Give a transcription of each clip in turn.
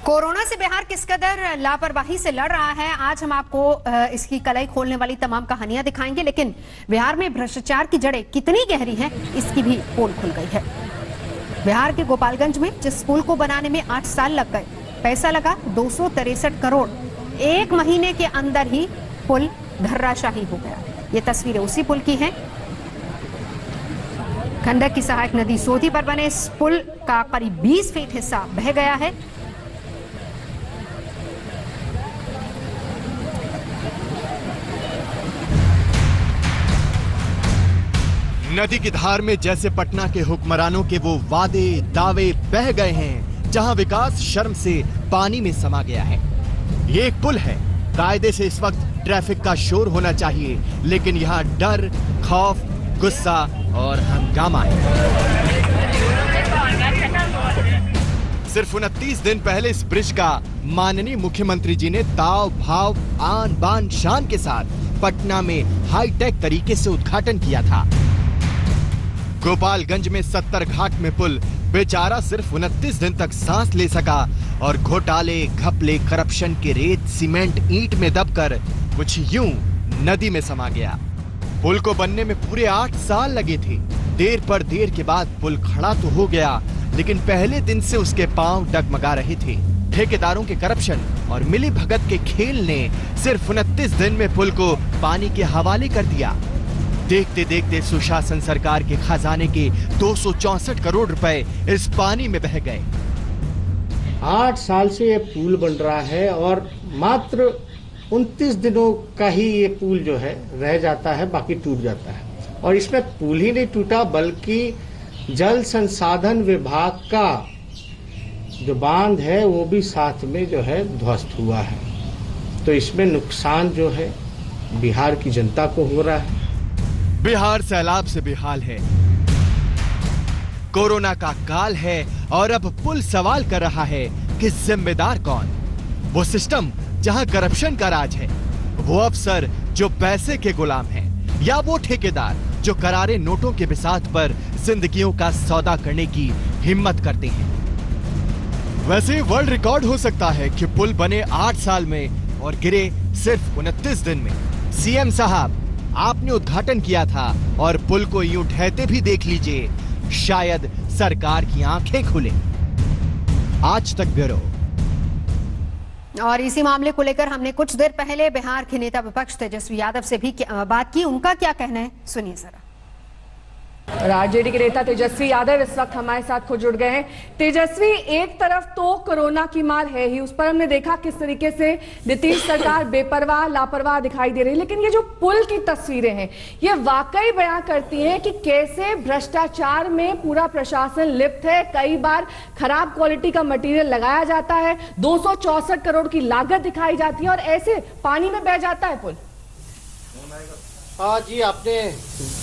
Corona से बिहार किस कदर लापरवाही से लड़ रहा है, आज हम आपको इसकी कलई खोलने वाली तमाम कहानियां दिखाएंगे। लेकिन बिहार में भ्रष्टाचार की जड़ें कितनी गहरी हैं, इसकी भी पोल खुल गई है। बिहार के गोपालगंज में जिस पुल को बनाने में 8 साल लग गए, पैसा लगा 263 करोड़, 1 महीने के अंदर ही पुल धराशाही हो गया। ये तस्वीरें उसी पुल की हैं। गंडक की सहायक नदी सोधी पर बने इस पुल का करीब 20 फीट हिस्सा बह गया है। नदी की धार में जैसे पटना के हुक्मरानों के वो वादे दावे बह गए हैं, जहां विकास शर्म से पानी में समा गया है। ये एक पुल है, कायदे से इस वक्त ट्रैफिक का शोर होना चाहिए, लेकिन यहाँ डर, खौफ, गुस्सा और हंगामा है। सिर्फ 29 दिन पहले इस ब्रिज का माननीय मुख्यमंत्री जी ने ताव भाव आन बान शान के साथ पटना में हाईटेक तरीके से उद्घाटन किया था। गोपालगंज में 70 घाट में पुल बेचारा सिर्फ 29 दिन तक सांस ले सका और घोटाले, घपले, करप्शन के रेत, सीमेंट, ईंट में दबकर कुछ यूं नदी में समा गया। पुल को बनने में पूरे 8 साल लगे थे। देर पर देर के बाद पुल खड़ा तो हो गया, लेकिन पहले दिन से उसके पांव डगमगा रहे थे। ठेकेदारों के करप्शन और मिली भगत के खेल ने सिर्फ 29 दिन में पुल को पानी के हवाले कर दिया। देखते देखते सुशासन सरकार के खजाने के 264 करोड़ रुपए इस पानी में बह गए। 8 साल से ये पुल बन रहा है और मात्र 29 दिनों का ही ये पुल जो है रह जाता है, बाकी टूट जाता है। और इसमें पुल ही नहीं टूटा, बल्कि जल संसाधन विभाग का जो बांध है वो भी साथ में जो है ध्वस्त हुआ है। तो इसमें नुकसान जो है बिहार की जनता को हो रहा है। बिहार सैलाब से बेहाल है, कोरोना का काल है और अब पुल सवाल कर रहा है कि जिम्मेदार कौन? वो सिस्टम जहां करप्शन का राज है, वो अफसर जो पैसे के गुलाम हैं, या वो ठेकेदार जो करारे नोटों के बिसात पर जिंदगियों का सौदा करने की हिम्मत करते हैं। वैसे वर्ल्ड रिकॉर्ड हो सकता है कि पुल बने 8 साल में और गिरे सिर्फ 29 दिन में। सीएम साहब, आपने उद्घाटन किया था और पुल को यूं ढहते भी देख लीजिए, शायद सरकार की आंखें खुले। आज तक ब्यूरो। और इसी मामले को लेकर हमने कुछ देर पहले बिहार के नेता विपक्ष तेजस्वी यादव से भी बात की। उनका क्या कहना है, सुनिए जरा। आरजेडी के नेता तेजस्वी यादव इस वक्त हमारे साथ खुद जुड़ गए हैं। तेजस्वी, एक तरफ तो कोरोना की मार है ही, उस पर हमने देखा किस तरीके से नीतीश सरकार बेपरवाह, लापरवाह दिखाई दे रही है, लेकिन ये जो पुल की तस्वीरें हैं, ये वाकई बयां करती हैं कि कैसे भ्रष्टाचार में पूरा प्रशासन लिप्त है। कई बार खराब क्वालिटी का मटेरियल लगाया जाता है, 264 करोड़ की लागत दिखाई जाती है और ऐसे पानी में बह जाता है पुल। हाँ जी, आपने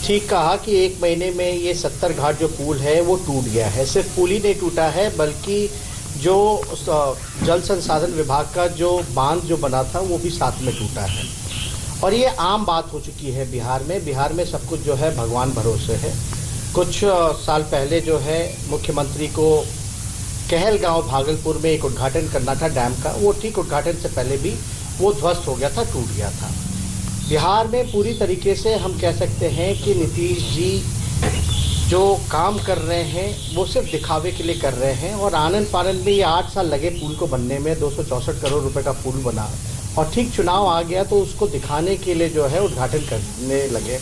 ठीक कहा कि 1 महीने में ये 70 घाट जो पुल है वो टूट गया है। सिर्फ पुल ही नहीं टूटा है, बल्कि जो जल संसाधन विभाग का जो बांध जो बना था वो भी साथ में टूटा है। और ये आम बात हो चुकी है बिहार में। बिहार में सब कुछ जो है भगवान भरोसे है। कुछ साल पहले जो है मुख्यमंत्री को कहलगांव भागलपुर में एक उद्घाटन करना था डैम का, वो ठीक उद्घाटन से पहले भी वो ध्वस्त हो गया था, टूट गया था। बिहार में पूरी तरीके से हम कह सकते हैं कि नीतीश जी जो काम कर रहे हैं वो सिर्फ दिखावे के लिए कर रहे हैं। और आनंद फानंद में ये 8 साल लगे पुल को बनने में, 264 करोड़ रुपए का पुल बना और ठीक चुनाव आ गया तो उसको दिखाने के लिए जो है उद्घाटन करने लगे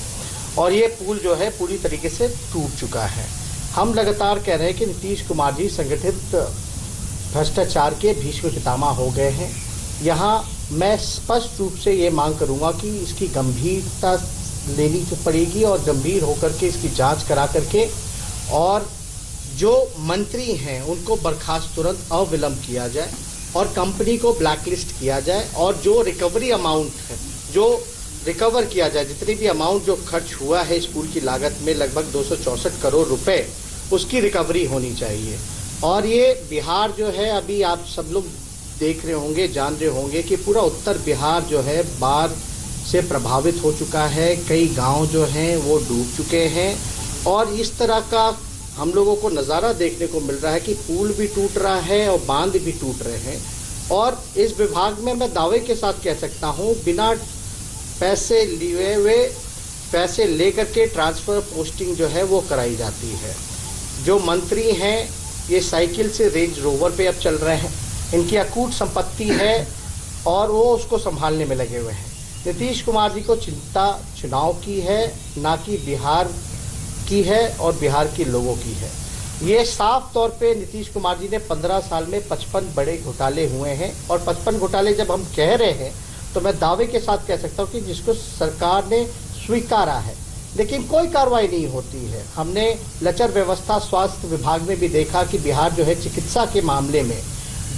और ये पुल जो है पूरी तरीके से टूट चुका है। हम लगातार कह रहे हैं कि नीतीश कुमार जी संगठित भ्रष्टाचार के भीष्म पितामह हो गए हैं। यहाँ मैं स्पष्ट रूप से ये मांग करूंगा कि इसकी गंभीरता लेनी पड़ेगी और गंभीर होकर के इसकी जांच करा करके और जो मंत्री हैं उनको बर्खास्त तुरंत अविलंब किया जाए और कंपनी को ब्लैकलिस्ट किया जाए और जो रिकवरी अमाउंट है जो रिकवर किया जाए, जितनी भी अमाउंट जो खर्च हुआ है इस पुल की लागत में लगभग 264 करोड़ रुपए, उसकी रिकवरी होनी चाहिए। और ये बिहार जो है, अभी आप सब लोग देख रहे होंगे, जान रहे होंगे कि पूरा उत्तर बिहार जो है बाढ़ से प्रभावित हो चुका है। कई गांव जो हैं वो डूब चुके हैं और इस तरह का हम लोगों को नज़ारा देखने को मिल रहा है कि पुल भी टूट रहा है और बांध भी टूट रहे हैं। और इस विभाग में मैं दावे के साथ कह सकता हूँ बिना पैसे लिए हुए पैसे लेकर के ट्रांसफर पोस्टिंग जो है वो कराई जाती है। जो मंत्री हैं ये साइकिल से रेंज रोवर पे अब चल रहे हैं, इनकी अकूट संपत्ति है और वो उसको संभालने में लगे हुए हैं। नीतीश कुमार जी को चिंता चुनाव की है, ना कि बिहार की है और बिहार के लोगों की है। ये साफ तौर पे नीतीश कुमार जी ने 15 साल में 55 बड़े घोटाले हुए हैं और 55 घोटाले जब हम कह रहे हैं तो मैं दावे के साथ कह सकता हूँ कि जिसको सरकार ने स्वीकारा है, लेकिन कोई कार्रवाई नहीं होती है। हमने लचर व्यवस्था स्वास्थ्य विभाग में भी देखा कि बिहार जो है चिकित्सा के मामले में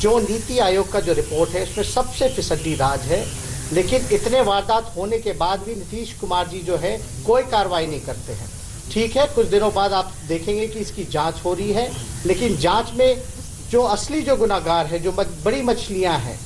जो नीति आयोग का जो रिपोर्ट है उसमें सबसे फिसड्डी राज है, लेकिन इतने वारदात होने के बाद भी नीतीश कुमार जी जो है कोई कार्रवाई नहीं करते हैं। ठीक है, कुछ दिनों बाद आप देखेंगे कि इसकी जांच हो रही है, लेकिन जांच में जो असली जो गुनाहगार है, जो बड़ी मछलियां हैं,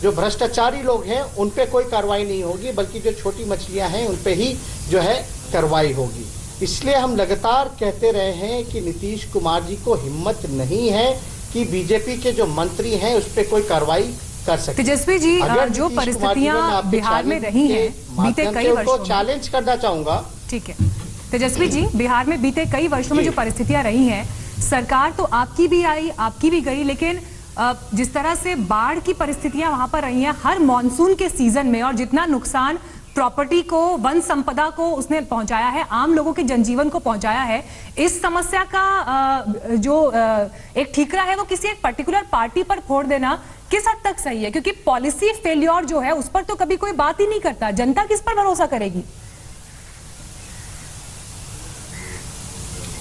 जो भ्रष्टाचारी लोग हैं, उन पे कोई कार्रवाई नहीं होगी, बल्कि जो छोटी मछलियां हैं उन पे ही जो है कार्रवाई होगी। इसलिए हम लगातार कहते रहे हैं कि नीतीश कुमार जी को हिम्मत नहीं है कि बीजेपी के जो मंत्री हैं उस पर कोई कार्रवाई कर सके। तेजस्वी जी, जो परिस्थितियां बिहार में रही हैं बीते कई वर्षों में, चैलेंज करना चाहूंगा। ठीक है तेजस्वी जी, बिहार में बीते कई वर्षों में जो परिस्थितियां रही हैं, सरकार तो आपकी भी आई, आपकी भी गई, लेकिन जिस तरह से बाढ़ की परिस्थितियां वहां पर रही हैं हर मॉनसून के सीजन में, और जितना नुकसान प्रॉपर्टी को, वन संपदा को उसने पहुंचाया है, आम लोगों के जनजीवन को पहुंचाया है, इस समस्या का जो एक ठीकरा है वो किसी एक पर्टिकुलर पार्टी पर फोड़ देना किस हद तक सही है? क्योंकि पॉलिसी फेल्योर जो है उस पर तो कभी कोई बात ही नहीं करता, जनता किस पर भरोसा करेगी?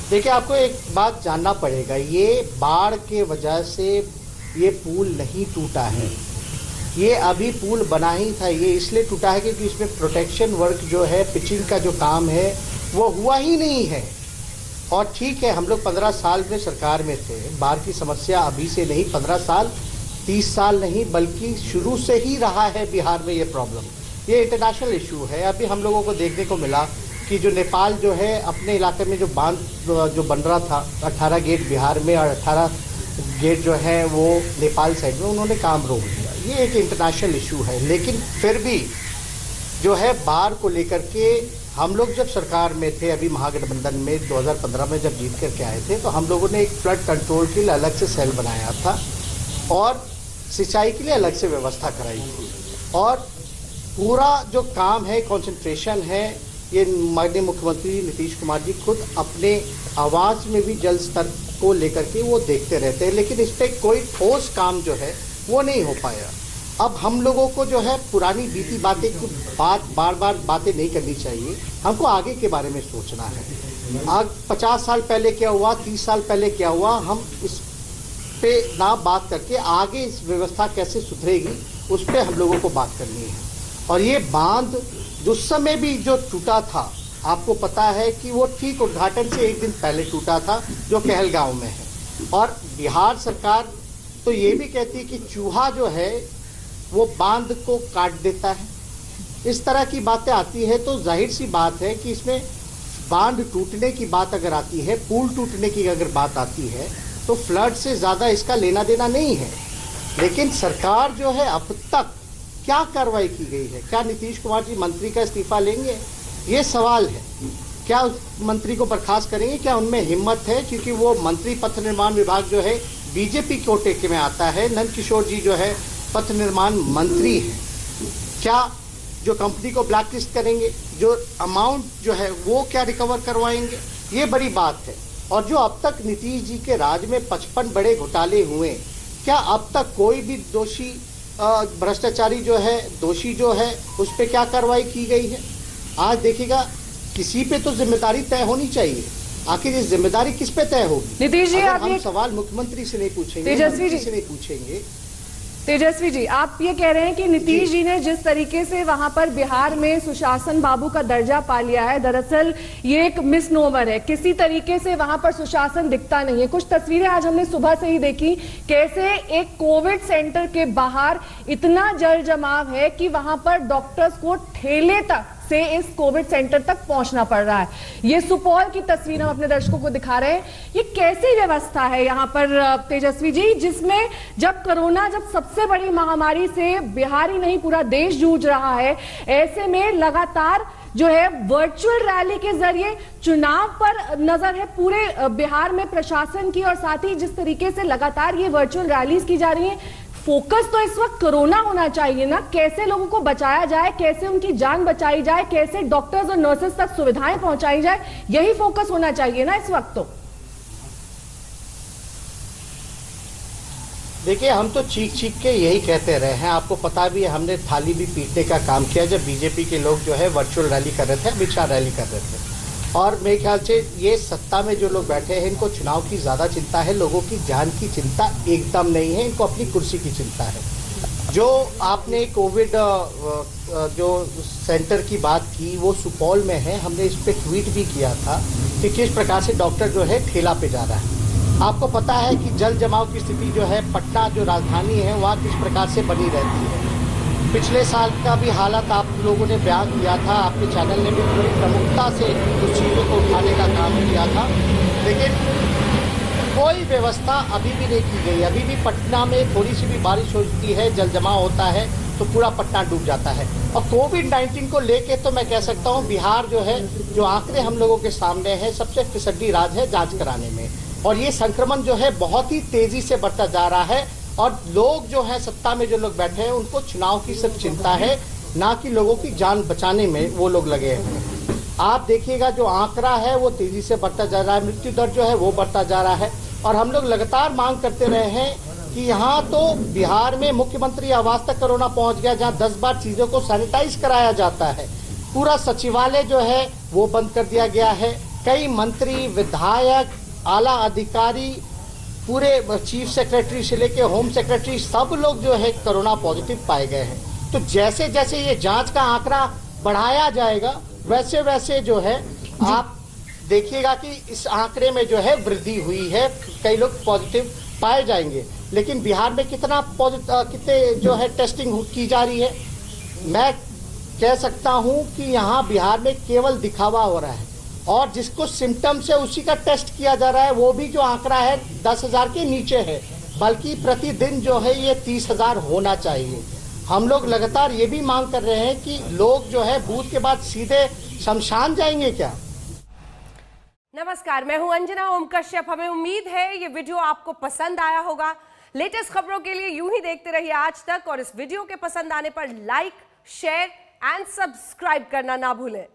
देखिए, आपको एक बात जानना पड़ेगा, ये बाढ़ के वजह से ये पुल नहीं टूटा है। ये अभी पुल बना ही था, ये इसलिए टूटा है क्योंकि इसमें प्रोटेक्शन वर्क जो है, पिचिंग का जो काम है वो हुआ ही नहीं है। और ठीक है, हम लोग 15 साल में सरकार में थे, बाढ़ की समस्या अभी से नहीं, 15 साल 30 साल नहीं, बल्कि शुरू से ही रहा है बिहार में ये प्रॉब्लम। ये इंटरनेशनल इशू है। अभी हम लोगों को देखने को मिला कि जो नेपाल जो है अपने इलाके में जो बांध जो बन रहा था, 18 गेट बिहार में और 18 गेट जो है वो नेपाल साइड में, उन्होंने काम रोक दिया। ये एक इंटरनेशनल इशू है, लेकिन फिर भी जो है बाढ़ को लेकर के हम लोग जब सरकार में थे, अभी महागठबंधन में 2015 में जब जीत करके आए थे, तो हम लोगों ने एक फ्लड कंट्रोल के लिए अलग से सेल बनाया था और सिंचाई के लिए अलग से व्यवस्था कराई थी। और पूरा जो काम है, कंसंट्रेशन है, ये माननीय मुख्यमंत्री नीतीश कुमार जी खुद अपने आवास में भी जल स्तर को लेकर के वो देखते रहते हैं, लेकिन इस पर कोई ठोस काम जो है वो नहीं हो पाया। अब हम लोगों को जो है पुरानी बीती बातें की बार बार बातें नहीं करनी चाहिए, हमको आगे के बारे में सोचना है। आज 50 साल पहले क्या हुआ, 30 साल पहले क्या हुआ, हम इस पे ना बात करके आगे इस व्यवस्था कैसे सुधरेगी उस पर हम लोगों को बात करनी है। और ये बांध उस समय भी जो टूटा था, आपको पता है कि वो ठीक उद्घाटन से एक दिन पहले टूटा था, जो कहलगांव में है। और बिहार सरकार तो ये भी कहती है कि चूहा जो है वो बांध को काट देता है। इस तरह की बातें आती है तो जाहिर सी बात है कि इसमें बांध टूटने की बात अगर आती है, पुल टूटने की अगर बात आती है, तो फ्लड से ज़्यादा इसका लेना देना नहीं है। लेकिन सरकार जो है अब तक क्या कार्रवाई की गई है? क्या नीतीश कुमार जी मंत्री का इस्तीफा लेंगे? ये सवाल है। क्या उस मंत्री को बर्खास्त करेंगे? क्या उनमें हिम्मत है? क्योंकि वो मंत्री पथ निर्माण विभाग जो है बीजेपी कोटे में आता है। नंद किशोर जी जो है पथ निर्माण मंत्री हैं। क्या जो कंपनी को ब्लैक लिस्ट करेंगे, जो अमाउंट जो है वो क्या रिकवर करवाएंगे? ये बड़ी बात है। और जो अब तक नीतीश जी के राज में 55 बड़े घोटाले हुए, क्या अब तक कोई भी दोषी भ्रष्टाचारी जो है, दोषी जो है, उस पर क्या कार्रवाई की गई है? आज देखिएगा, किसी पे तो जिम्मेदारी तय होनी चाहिए। आखिर ये जिम्मेदारी किस पे तय होगी? नीतीश जी, आप हम सवाल मुख्यमंत्री से नहीं पूछेंगे, तेजस्वी जी से नहीं पूछेंगे। तेजस्वी जी, आप ये कह रहे हैं कि नीतीश जी ने जिस तरीके से वहां पर बिहार में सुशासन बाबू का दर्जा पा लिया है, दरअसल ये एक मिसनोमर है। किसी तरीके से वहां पर सुशासन दिखता नहीं है। कुछ तस्वीरें आज हमने सुबह से ही देखी, कैसे एक कोविड सेंटर के बाहर इतना जल जमाव है कि वहां पर डॉक्टर्स को ठेले तक से इस कोविड सेंटर तक पहुंचना पड़ रहा है। ये सुपौल की तस्वीर हम अपने दर्शकों को दिखा रहे हैं। ये कैसी व्यवस्था है यहाँ पर तेजस्वी जी, जिसमें जब सबसे बड़ी महामारी से बिहार ही नहीं पूरा देश जूझ रहा है, ऐसे में लगातार जो है वर्चुअल रैली के जरिए चुनाव पर नजर है पूरे बिहार में प्रशासन की, और साथ ही जिस तरीके से लगातार ये वर्चुअल रैलीज की जा रही है, फोकस तो इस वक्त कोरोना होना चाहिए ना। कैसे लोगों को बचाया जाए, कैसे उनकी जान बचाई जाए, कैसे डॉक्टर्स और नर्सेस तक सुविधाएं पहुंचाई जाए, यही फोकस होना चाहिए ना इस वक्त। तो देखिए, हम तो चीख चीख के यही कहते रहे हैं। आपको पता भी है, हमने थाली भी पीटने का काम किया जब बीजेपी के लोग जो है वर्चुअल रैली कर रहे थे, अमित शाह रैली कर रहे थे। और मेरे ख्याल से ये सत्ता में जो लोग बैठे हैं, इनको चुनाव की ज़्यादा चिंता है, लोगों की जान की चिंता एकदम नहीं है, इनको अपनी कुर्सी की चिंता है। जो आपने कोविड जो सेंटर की बात की, वो सुपौल में है। हमने इस पर ट्वीट भी किया था कि किस प्रकार से डॉक्टर जो है ठेला पे जा रहा है। आपको पता है कि जल जमाव की स्थिति जो है, पटना जो राजधानी है वहाँ किस प्रकार से बनी रहती है। पिछले साल का भी हालत आप लोगों ने बयान किया था, आपके चैनल ने भी पूरी प्रमुखता से उस चीज़ों को उठाने का काम किया था, लेकिन कोई व्यवस्था अभी भी नहीं की गई। अभी भी पटना में थोड़ी सी भी बारिश होती है, जल जमाव होता है तो पूरा पटना डूब जाता है। और कोविड-19 को लेके तो मैं कह सकता हूँ, बिहार जो है, जो आंकड़े हम लोगों के सामने हैं, सबसे फिसड्डी राज्य है जाँच कराने में। और ये संक्रमण जो है बहुत ही तेजी से बढ़ता जा रहा है, और लोग जो है सत्ता में जो लोग बैठे हैं, उनको चुनाव की सिर्फ चिंता है, ना कि लोगों की जान बचाने में वो लोग लगे हैं। आप देखिएगा जो आंकड़ा है वो तेजी से बढ़ता जा रहा है, मृत्यु दर जो है वो बढ़ता जा रहा है। और हम लोग लगातार मांग करते रहे हैं कि यहाँ तो बिहार में मुख्यमंत्री आवास तक कोरोना पहुँच गया, जहाँ 10 बार चीज़ों को सैनिटाइज कराया जाता है। पूरा सचिवालय जो है वो बंद कर दिया गया है। कई मंत्री, विधायक, आला अधिकारी, पूरे चीफ सेक्रेटरी से लेके होम सेक्रेटरी, सब लोग जो है कोरोना पॉजिटिव पाए गए हैं। तो जैसे जैसे ये जांच का आंकड़ा बढ़ाया जाएगा, वैसे वैसे जो है आप देखिएगा कि इस आंकड़े में जो है वृद्धि हुई है, कई लोग पॉजिटिव पाए जाएंगे। लेकिन बिहार में कितने जो है टेस्टिंग की जा रही है, मैं कह सकता हूं कि यहाँ बिहार में केवल दिखावा हो रहा है, और जिसको सिम्टम्स है उसी का टेस्ट किया जा रहा है। वो भी जो आंकड़ा है 10,000 के नीचे है, बल्कि प्रतिदिन जो है ये 30,000 होना चाहिए। हम लोग लगातार ये भी मांग कर रहे हैं कि लोग जो है बूथ के बाद सीधे शमशान जाएंगे क्या। नमस्कार, मैं हूं अंजना ओम कश्यप। हमें उम्मीद है ये वीडियो आपको पसंद आया होगा। लेटेस्ट खबरों के लिए यूं ही देखते रहिए आज तक, और इस वीडियो के पसंद आने पर लाइक, शेयर एंड सब्सक्राइब करना ना भूलें।